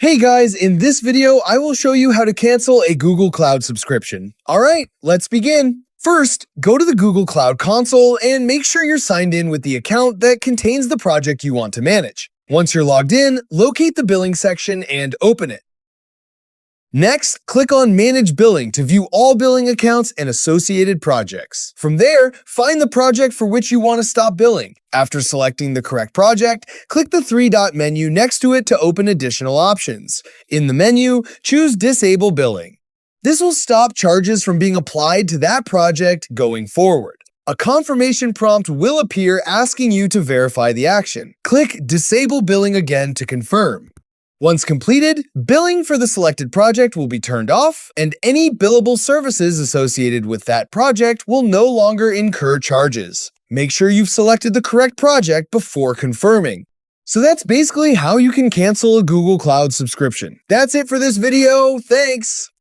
Hey guys, in this video, I will show you how to cancel a Google Cloud subscription. Alright, let's begin. First, go to the Google Cloud console and make sure you're signed in with the account that contains the project you want to manage. Once you're logged in, locate the billing section and open it. Next, click on Manage Billing to view all billing accounts and associated projects. From there, find the project for which you want to stop billing. After selecting the correct project, click the three-dot menu next to it to open additional options. In the menu, choose Disable Billing. This will stop charges from being applied to that project going forward. A confirmation prompt will appear asking you to verify the action. Click Disable Billing again to confirm. Once completed, billing for the selected project will be turned off, and any billable services associated with that project will no longer incur charges. Make sure you've selected the correct project before confirming. So that's basically how you can cancel a Google Cloud subscription. That's it for this video. Thanks!